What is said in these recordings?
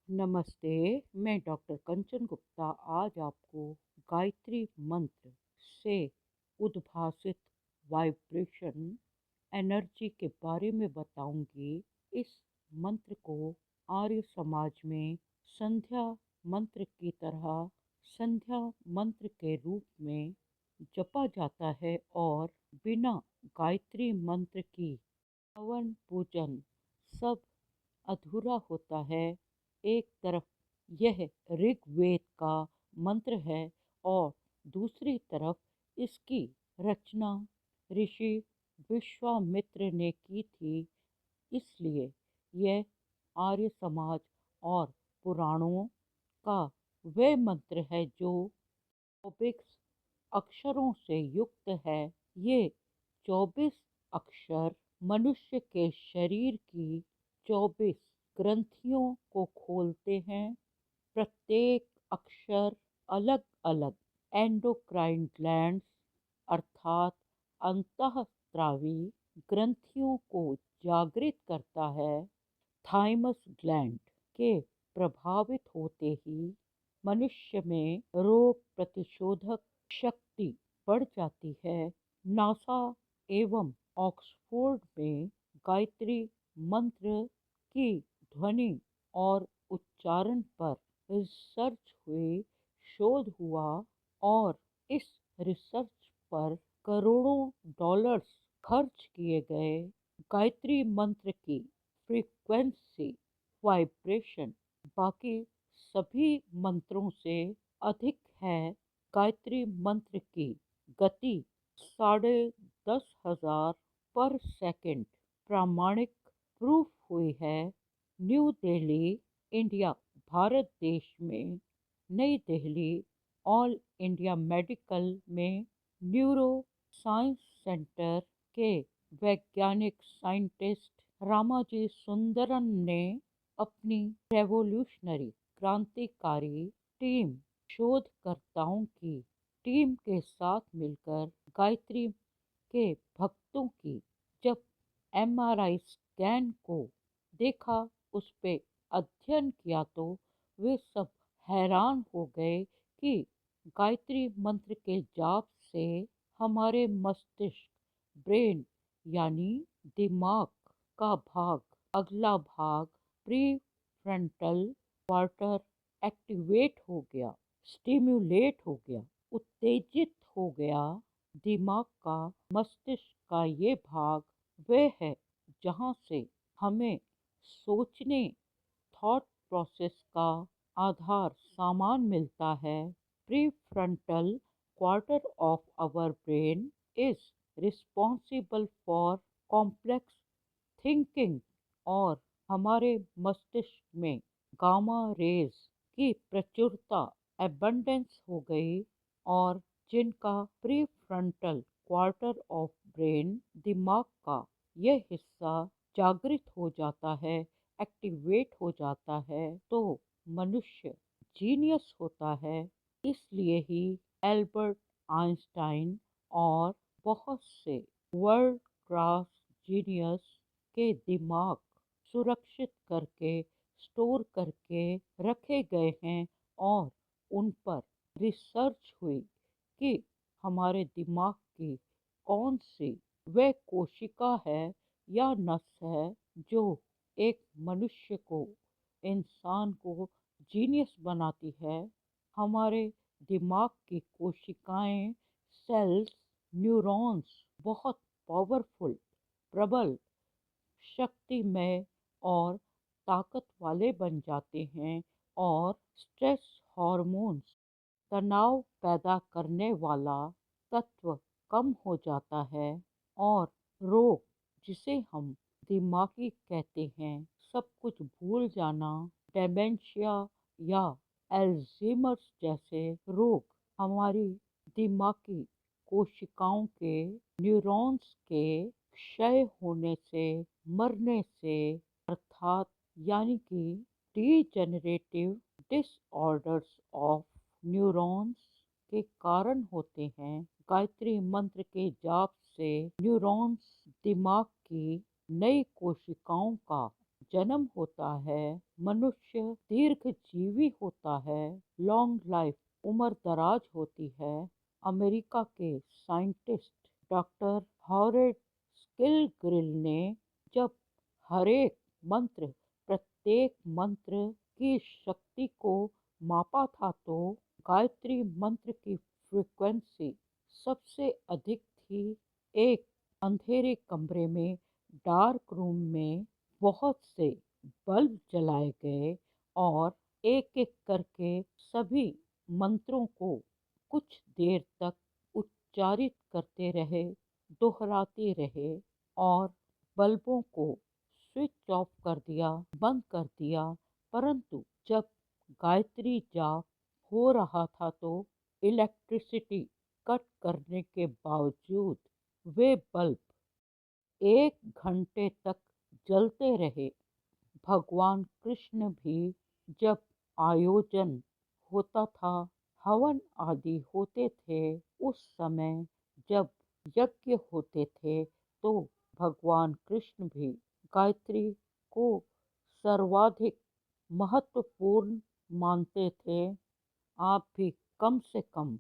नमस्ते। मैं डॉक्टर कंचन गुप्ता आज आपको गायत्री मंत्र से उद्भासित वाइब्रेशन एनर्जी के बारे में बताऊंगी। इस मंत्र को आर्य समाज में संध्या मंत्र की तरह संध्या मंत्र के रूप में जपा जाता है और बिना गायत्री मंत्र की हवन पूजन सब अधूरा होता है। एक तरफ यह ऋग्वेद का मंत्र है और दूसरी तरफ इसकी रचना ऋषि विश्वामित्र ने की थी। इसलिए यह आर्य समाज और पुराणों का वह मंत्र है जो 24 अक्षरों से युक्त है। ये 24 अक्षर मनुष्य के शरीर की 24 ग्रंथियों को खोलते हैं। प्रत्येक अक्षर अलग अलग एंडोक्राइन ग्लैंड्स अर्थात अंतःस्रावी ग्रंथियों को जागृत करता है। थाइमस ग्लैंड के प्रभावित होते ही मनुष्य में रोग प्रतिशोधक शक्ति बढ़ जाती है। नासा एवं ऑक्सफोर्ड में गायत्री मंत्र की ध्वनि और उच्चारण पर रिसर्च हुई, शोध हुआ और इस रिसर्च पर करोड़ों डॉलर्स खर्च किए गए। गायत्री मंत्र की फ्रीक्वेंसी वाइब्रेशन बाकी सभी मंत्रों से अधिक है। गायत्री मंत्र की गति 10,500 पर सेकंड प्रामाणिक प्रूफ हुई है। न्यू दिल्ली, इंडिया, भारत देश में नई दिल्ली ऑल इंडिया मेडिकल में न्यूरो साइंस सेंटर के वैज्ञानिक साइंटिस्ट रामाजी सुंदरन ने अपनी रेवोल्यूशनरी क्रांतिकारी टीम शोधकर्ताओं की टीम के साथ मिलकर गायत्री के भक्तों की जब एमआरआई स्कैन को देखा, उस पे अध्ययन किया तो वे सब हैरान हो गए कि गायत्री मंत्र के जाप से हमारे मस्तिष्क ब्रेन यानी दिमाग का भाग अगला भाग प्री फ्रंटल क्वार्टर एक्टिवेट हो गया, स्टिम्युलेट हो गया, उत्तेजित हो गया। दिमाग का मस्तिष्क का ये भाग वह है जहाँ से हमें सोचने थॉट प्रोसेस का आधार सामान मिलता है। Prefrontal quarter of our brain is responsible for complex thinking और हमारे मस्तिष्क में गामा रेज की प्रचुरता एबंडेंस हो गई और जिनका प्रीफ्रंटल क्वार्टर ऑफ ब्रेन दिमाग का यह हिस्सा जागृत हो जाता है, एक्टिवेट हो जाता है, तो मनुष्य जीनियस होता है। इसलिए ही एल्बर्ट आइंस्टाइन और बहुत से वर्ल्ड क्लास जीनियस के दिमाग सुरक्षित करके स्टोर करके रखे गए हैं और उन पर रिसर्च हुई कि हमारे दिमाग की कौन सी वह कोशिका है या नस है जो एक मनुष्य को, इंसान को जीनियस बनाती है। हमारे दिमाग की कोशिकाएं, सेल्स, न्यूरॉन्स बहुत पावरफुल, प्रबल, शक्तिमय और ताकत वाले बन जाते हैं और स्ट्रेस हार्मोन्स, तनाव पैदा करने वाला तत्व कम हो जाता है और रोग जिसे हम दिमागी कहते हैं, सब कुछ भूल जाना, डेमेंशिया या एल्जीमर्स जैसे रोग हमारी दिमागी कोशिकाओं के न्यूरॉन्स के क्षय होने से, मरने से अर्थात यानी कि डीजेनरेटिव डिसऑर्डर्स ऑफ न्यूरॉन्स के कारण होते हैं। गायत्री मंत्र के जाप से न्यूरॉन्स दिमाग की नई कोशिकाओं का जन्म होता है, मनुष्य दीर्घजीवी होता है, लॉन्ग लाइफ उम्र दराज होती है। अमेरिका के साइंटिस्ट डॉक्टर हॉरेड स्किलग्रिल ने जब हरेक मंत्र प्रत्येक मंत्र की शक्ति को मापा था तो गायत्री मंत्र की फ्रीक्वेंसी सबसे अधिक थी। एक अंधेरे कमरे में, डार्क रूम में बहुत से बल्ब जलाए गए और एक एक करके सभी मंत्रों को कुछ देर तक उच्चारित करते रहे, दोहराते रहे और बल्बों को स्विच ऑफ कर दिया, बंद कर दिया। परंतु जब गायत्री जाप हो रहा था तो इलेक्ट्रिसिटी कट करने के बावजूद वे बल्ब 1 घंटे तक जलते रहे। भगवान कृष्ण भी जब आयोजन होता था, हवन आदि होते थे, उस समय जब यज्ञ होते थे तो भगवान कृष्ण भी गायत्री को सर्वाधिक महत्वपूर्ण मानते थे। आप भी कम से कम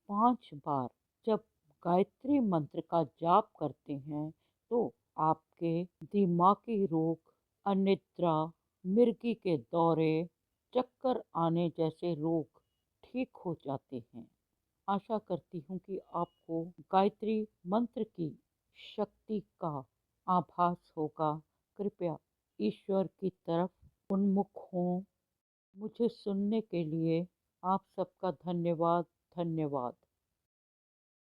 5 बार जब गायत्री मंत्र का जाप करते हैं तो आपके दिमागी रोग, अनिद्रा, मिर्गी के दौरे, चक्कर आने जैसे रोग ठीक हो जाते हैं। आशा करती हूँ कि आपको गायत्री मंत्र की शक्ति का आभास होगा। कृपया ईश्वर की तरफ उन्मुख हों। मुझे सुनने के लिए आप सबका धन्यवाद। धन्यवाद।